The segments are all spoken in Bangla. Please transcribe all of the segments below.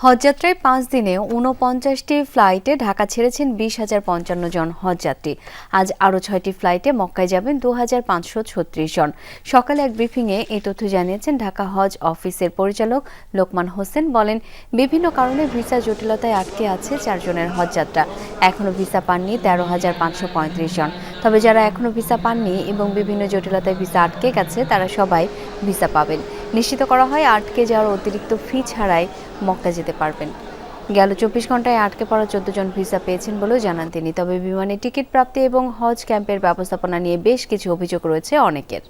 হজযাত্রায় ৫ দিনে ৪৯টি ফ্লাইটে ঢাকা ছেড়েছেন ২০,০৫৫ জন হজযাত্রী। আজ আরও ৬টি ফ্লাইটে মক্কায় যাবেন ২,৫৩৬ জন। সকালে এক ব্রিফিংয়ে এই তথ্য জানিয়েছেন ঢাকা হজ অফিসের পরিচালক লোকমান হোসেন। বলেন, বিভিন্ন কারণে ভিসা জটিলতায় আটকে আছে ৪ জনের হজযাত্রা। এখনও ভিসা পাননি ১৩,৫৩৫ জন। তবে যারা এখনও ভিসা পাননি এবং বিভিন্ন জটিলতায় ভিসা আটকে গেছে তারা সবাই ভিসা পাবেন। নিশ্চিত করা হয় আটকে যাওয়ার অতিরিক্ত ফি ছাড়াই মক্কা যেতে পারবেন। গেল ২৪ ঘন্টায় আটকে পড়া ১৪ জন ভিসা পেয়েছেন বলেও জানান তিনি। তবে বিমানে টিকিট প্রাপ্তি এবং হজ ক্যাম্পের ব্যবস্থাপনা নিয়ে বেশ কিছু অভিযোগ রয়েছে অনেকের।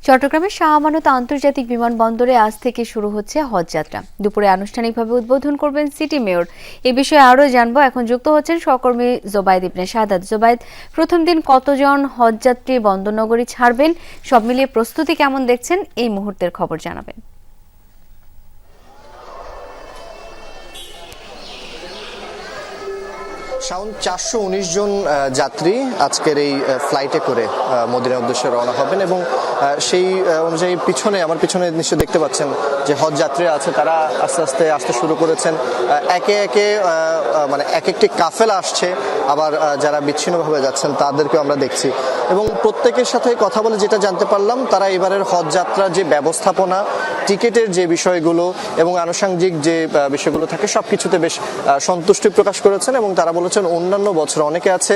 চট্টগ্রামের শাহ আমানত আন্তর্জাতিক বিমানবন্দরে আজ থেকে শুরু হচ্ছে হজযাত্রা। দুপুরে আনুষ্ঠানিকভাবে উদ্বোধন করবেন সিটি মেয়র। এ বিষয়ে আরও জানবো, এখন যুক্ত হচ্ছেন সহকর্মী জোবাইদ ইবনে শাহাদাত। জোবাইদ, প্রথম দিন কতজন হজযাত্রী বন্দরনগরী ছাড়বেন, সব মিলিয়ে প্রস্তুতি কেমন দেখছেন, এই মুহূর্তের খবর জানাবেন। শাওন, ৪১৯ জন যাত্রী আজকের এই ফ্লাইটে করে মদিনার উদ্দেশ্যে রওনা হবেন এবং সেই অনুযায়ী আমার পিছনে নিশ্চয় দেখতে পাচ্ছেন যে হজ যাত্রীরা আছে, তারা আস্তে আস্তে আসতে শুরু করেছেন। একে একে মানে এক একটি কাফেলা আসছে, আবার যারা বিচ্ছিন্নভাবে যাচ্ছেন তাদেরকেও আমরা দেখছি এবং প্রত্যেকের সাথে কথা বলে যেটা জানতে পারলাম, তারা এবারের হজ যাত্রার যে ব্যবস্থাপনা, টিকিটের যে বিষয়গুলো এবং আনুষঙ্গিক যে বিষয়গুলো থাকে সবকিছুতে বেশ সন্তুষ্টি প্রকাশ করেছেন এবং তারা বলেছেন অন্যান্য বছর অনেকে আছে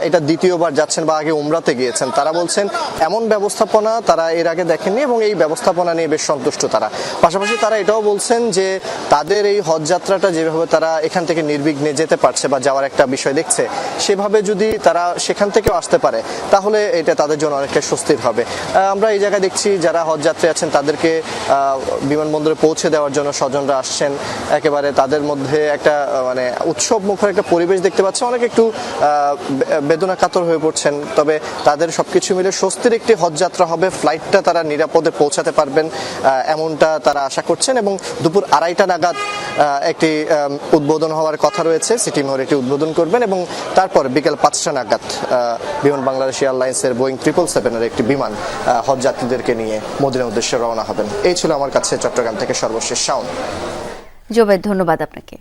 এটা দ্বিতীয়বার যাচ্ছেন বা আগে উমরাতে গিয়েছেন, তারা বলছেন এমন ব্যবস্থাপনা তারা এর আগে দেখেননি এবং এই ব্যবস্থাপনা নিয়ে বেশ সন্তুষ্ট তারা। পাশাপাশি তারা এটাও বলছেন যে তাদের এই হজ যাত্রাটা যেভাবে তারা এখান থেকে নির্বিঘ্নে যেতে পারছে বা যাওয়ার একটা বিষয় দেখছে, সেভাবে যদি তারা সেখান থেকেও আসতে পারে তাহলে এটা তাদের জন্য অনেকটা স্বস্তির হবে। আমরা এই জায়গায় দেখছি যারা হজ যাত্রী আছেন তাদেরকে বিমানবন্দরে পৌঁছে দেওয়ার জন্য স্বজনরা আসছেন। একেবারে তাদের মধ্যে একটা মানে উৎসব মুখর একটা পরিবেশ দেখতে পাচ্ছে। অনেকে একটু বেদনা কাতর হয়ে পড়ছেন, তবে তাদের সবকিছু মিলে স্বস্তির একটি হজ যাত্রা হবে। ফ্লাইটটা তারা নিরাপদে পৌঁছাতে পারবেন এমনটা তারা আশা করছেন এবং দুপুর ২:৩০ নাগাদ একটি উদ্বোধন হওয়ার কথা রয়েছে। সিটি মেয়র এটি উদ্বোধন করবেন এবং তারপর বিকেল ৫টা নাগাদ বিমান বাংলাদেশ এয়ারলাইন্সের বোয়িং 777-এর একটি বিমান হজ যাত্রীদেরকে নিয়ে মদিনার উদ্দেশ্যে রওনা হবেন। এই ছিল আমার কাছে চট্টগ্রাম থেকে সর্বশেষ শাওন। জোবাইদ, ধন্যবাদ আপনাকে।